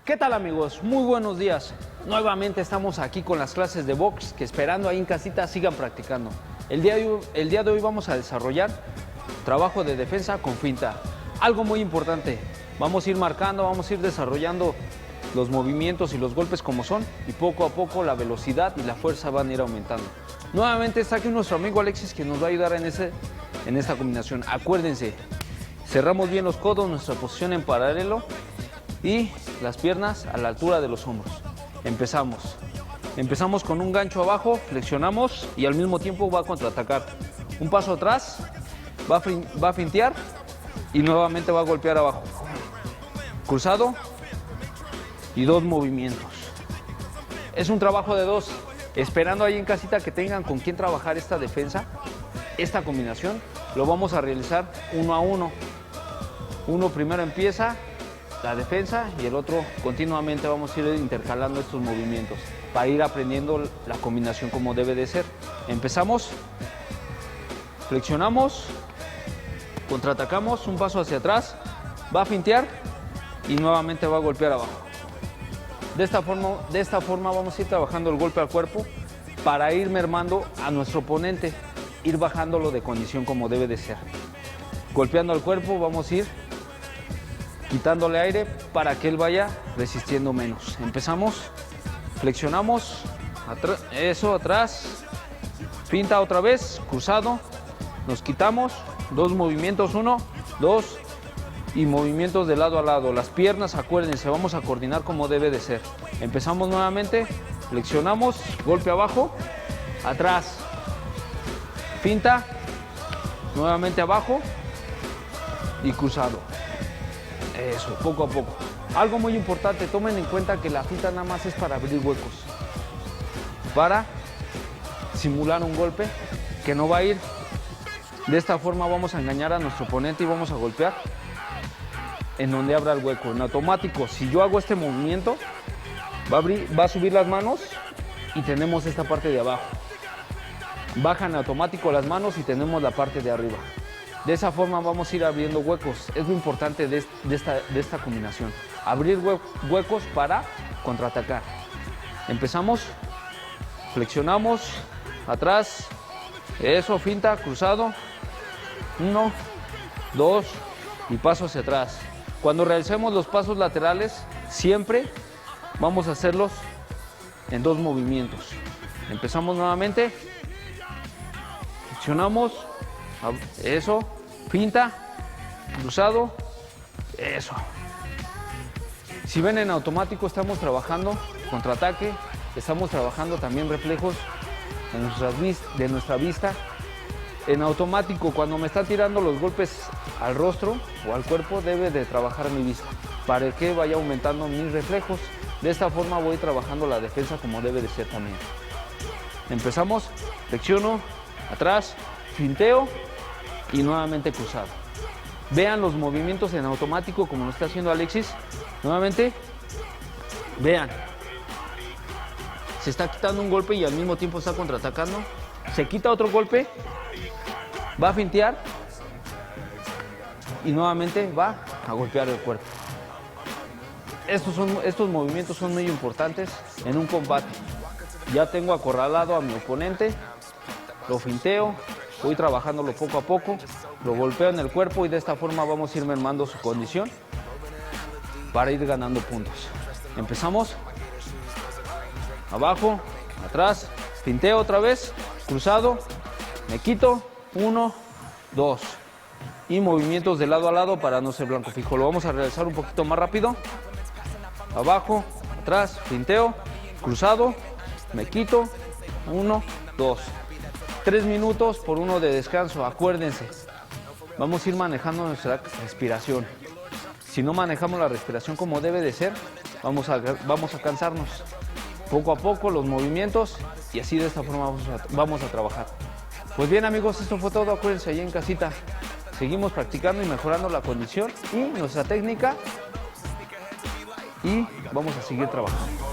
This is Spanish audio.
¿Qué tal, amigos? Muy buenos días. Nuevamente estamos aquí con las clases de box que esperando ahí en casita sigan practicando. El día de hoy vamos a desarrollar trabajo de defensa con finta. Algo muy importante, vamos a ir marcando, vamos a ir desarrollando los movimientos y los golpes como son y poco a poco la velocidad y la fuerza van a ir aumentando. Nuevamente está aquí nuestro amigo Alexis que nos va a ayudar en esta combinación. Acuérdense, cerramos bien los codos, nuestra posición en paralelo y las piernas a la altura de los hombros. Empezamos con un gancho abajo, flexionamos y al mismo tiempo va a contraatacar. Un paso atrás, va a fintear y nuevamente va a golpear abajo. Cruzado y dos movimientos. Es un trabajo de dos. Esperando ahí en casita que tengan con quién trabajar esta defensa, esta combinación, lo vamos a realizar uno a uno. Uno primero empieza la defensa y el otro continuamente vamos a ir intercalando estos movimientos para ir aprendiendo la combinación como debe de ser. Empezamos, flexionamos, contraatacamos, un paso hacia atrás, va a fintear y nuevamente va a golpear abajo. De esta forma vamos a ir trabajando el golpe al cuerpo para ir mermando a nuestro oponente, ir bajándolo de condición como debe de ser. Golpeando al cuerpo vamos a ir quitándole aire para que él vaya resistiendo menos. Empezamos, flexionamos, atrás, finta otra vez, cruzado, nos quitamos, dos movimientos, 1, 2 y movimientos de lado a lado. Las piernas, acuérdense, vamos a coordinar como debe de ser. Empezamos nuevamente, flexionamos, golpe abajo, atrás, finta, nuevamente abajo y cruzado. Eso, poco a poco. Algo muy importante, tomen en cuenta que la finta nada más es para abrir huecos, para simular un golpe que no va a ir. De esta forma vamos a engañar a nuestro oponente y vamos a golpear en donde abra el hueco. En automático, si yo hago este movimiento, va a subir las manos y tenemos esta parte de abajo. Bajan en automático las manos y tenemos la parte de arriba. De esa forma vamos a ir abriendo huecos. Es lo importante de esta combinación. Abrir huecos para contraatacar. Empezamos, flexionamos, atrás, eso, finta, cruzado, 1, 2 y paso hacia atrás. Cuando realicemos los pasos laterales, siempre vamos a hacerlos en dos movimientos. Empezamos nuevamente, flexionamos, eso, finta, cruzado, eso. Si ven en automático estamos trabajando contraataque, estamos trabajando también reflejos de nuestra vista. En automático, cuando me está tirando los golpes al rostro o al cuerpo, debe de trabajar mi vista para que vaya aumentando mis reflejos. De esta forma voy trabajando la defensa como debe de ser también. Empezamos, flexiono, atrás, finteo y nuevamente cruzado. Vean los movimientos en automático como lo está haciendo Alexis. Nuevamente, vean. Se está quitando un golpe y al mismo tiempo está contraatacando. Se quita otro golpe, va a fintear y nuevamente va a golpear el cuerpo. Estos movimientos son muy importantes en un combate. Ya tengo acorralado a mi oponente, lo finteo, voy trabajándolo poco a poco, lo golpeo en el cuerpo y de esta forma vamos a ir mermando su condición para ir ganando puntos. Empezamos, abajo, atrás, finteo otra vez, cruzado, me quito, 1, 2 y movimientos de lado a lado para no ser blanco fijo. Lo vamos a realizar un poquito más rápido. Abajo, atrás, finteo, cruzado, me quito, 1, 2. 3 minutos por 1 de descanso. Acuérdense, vamos a ir manejando nuestra respiración. Si no manejamos la respiración como debe de ser, vamos a cansarnos. Poco a poco los movimientos y así de esta forma vamos a trabajar. Pues bien, amigos, esto fue todo. Acuérdense ahí en casita. Seguimos practicando y mejorando la condición y nuestra técnica y vamos a seguir trabajando.